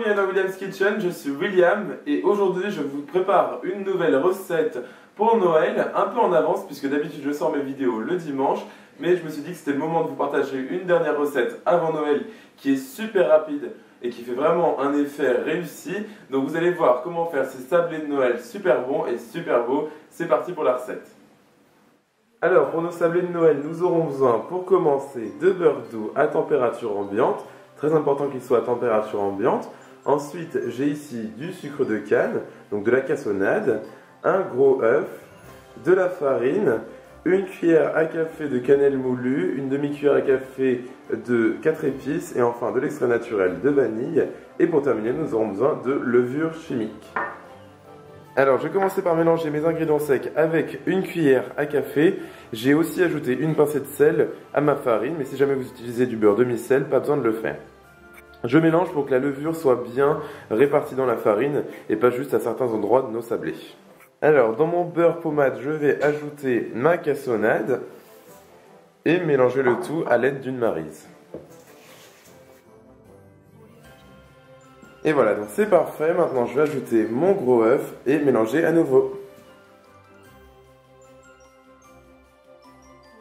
bienvenue dans William's Kitchen, je suis William et aujourd'hui je vous prépare une nouvelle recette pour Noël, un peu en avance puisque d'habitude je sors mes vidéos le dimanche, mais je me suis dit que c'était le moment de vous partager une dernière recette avant Noël qui est super rapide et qui fait vraiment un effet réussi. Donc vous allez voir comment faire ces sablés de Noël super bons et super beaux. C'est parti pour la recette. Alors pour nos sablés de Noël, nous aurons besoin pour commencer de beurre doux à température ambiante. Très important qu'il soit à température ambiante. Ensuite, j'ai ici du sucre de canne, donc de la cassonade, un gros œuf, de la farine, une cuillère à café de cannelle moulue, une demi-cuillère à café de 4 épices et enfin de l'extrait naturel de vanille. Et pour terminer, nous aurons besoin de levure chimique. Alors, je vais commencer par mélanger mes ingrédients secs avec une cuillère à café. J'ai aussi ajouté une pincée de sel à ma farine, mais si jamais vous utilisez du beurre demi-sel, pas besoin de le faire. Je mélange pour que la levure soit bien répartie dans la farine et pas juste à certains endroits de nos sablés. Alors, dans mon beurre pommade, je vais ajouter ma cassonade et mélanger le tout à l'aide d'une maryse. Et voilà, donc c'est parfait. Maintenant, je vais ajouter mon gros œuf et mélanger à nouveau.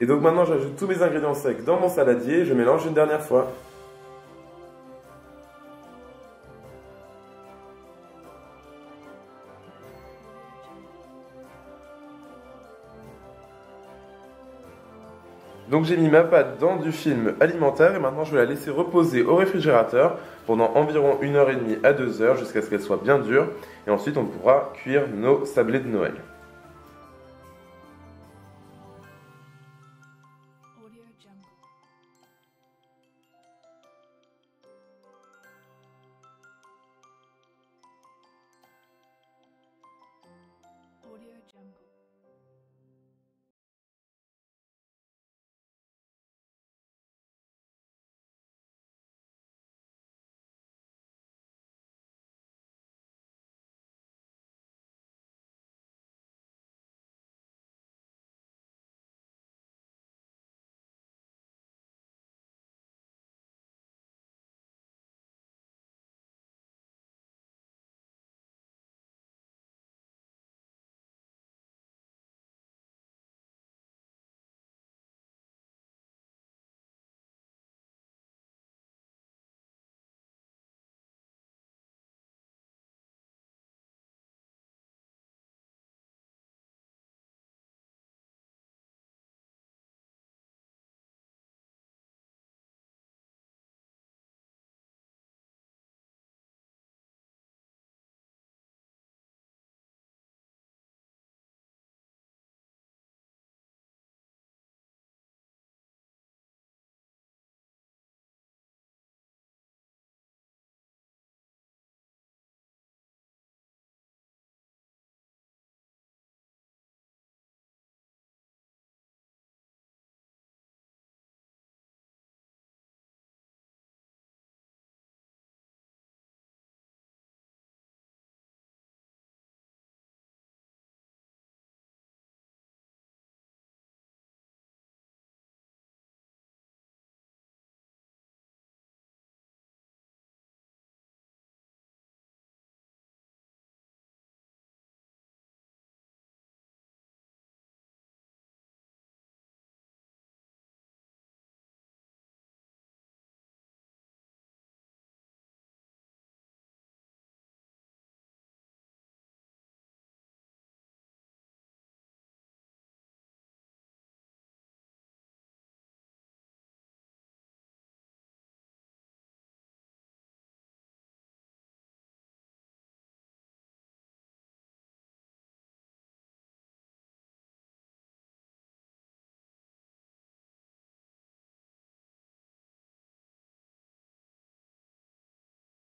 Et donc maintenant, j'ajoute tous mes ingrédients secs dans mon saladier et je mélange une dernière fois. Donc j'ai mis ma pâte dans du film alimentaire et maintenant je vais la laisser reposer au réfrigérateur pendant environ 1h30 à 2h jusqu'à ce qu'elle soit bien dure et ensuite on pourra cuire nos sablés de Noël.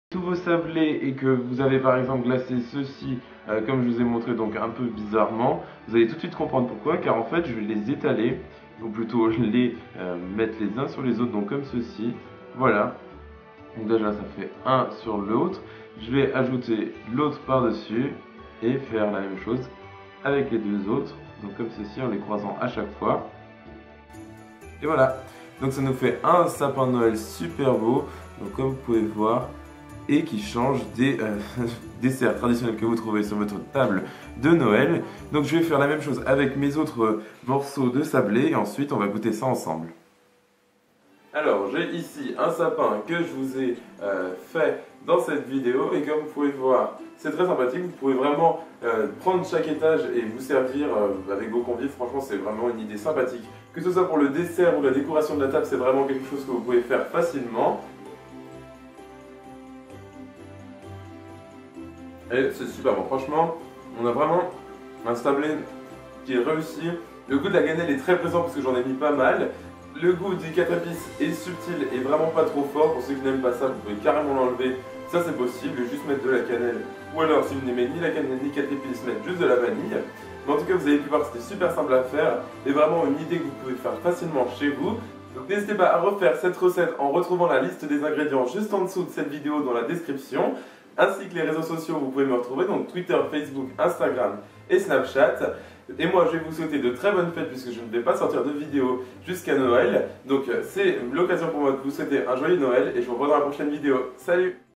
Tous vos sablés et que vous avez par exemple glacé ceci comme je vous ai montré donc un peu bizarrement, vous allez tout de suite comprendre pourquoi, car en fait je vais les étaler, ou plutôt les mettre les uns sur les autres, donc comme ceci, voilà. Donc déjà ça fait un sur l'autre, je vais ajouter l'autre par dessus et faire la même chose avec les deux autres, donc comme ceci en les croisant à chaque fois. Et voilà, donc ça nous fait un sapin de Noël super beau, donc comme vous pouvez voir, et qui change des desserts traditionnels que vous trouvez sur votre table de Noël. Donc je vais faire la même chose avec mes autres morceaux de sablé et ensuite on va goûter ça ensemble. Alors j'ai ici un sapin que je vous ai fait dans cette vidéo et comme vous pouvez voir c'est très sympathique, vous pouvez vraiment prendre chaque étage et vous servir avec vos convives, franchement c'est vraiment une idée sympathique. Que ce soit pour le dessert ou la décoration de la table, c'est vraiment quelque chose que vous pouvez faire facilement. Et c'est super bon, franchement on a vraiment un sablé qui est réussi. Le goût de la cannelle est très présent parce que j'en ai mis pas mal. Le goût du 4 épices est subtil et vraiment pas trop fort. Pour ceux qui n'aiment pas ça, vous pouvez carrément l'enlever. Ça c'est possible, juste mettre de la cannelle. Ou alors si vous n'aimez ni la cannelle ni 4 épices, mettre juste de la vanille. Mais en tout cas vous avez pu voir que c'était super simple à faire. Et vraiment une idée que vous pouvez faire facilement chez vous. Donc n'hésitez pas à refaire cette recette en retrouvant la liste des ingrédients juste en dessous de cette vidéo dans la description. Ainsi que les réseaux sociaux où vous pouvez me retrouver, donc Twitter, Facebook, Instagram et Snapchat. Et moi je vais vous souhaiter de très bonnes fêtes puisque je ne vais pas sortir de vidéo jusqu'à Noël. Donc c'est l'occasion pour moi de vous souhaiter un joyeux Noël et je vous revois dans la prochaine vidéo. Salut!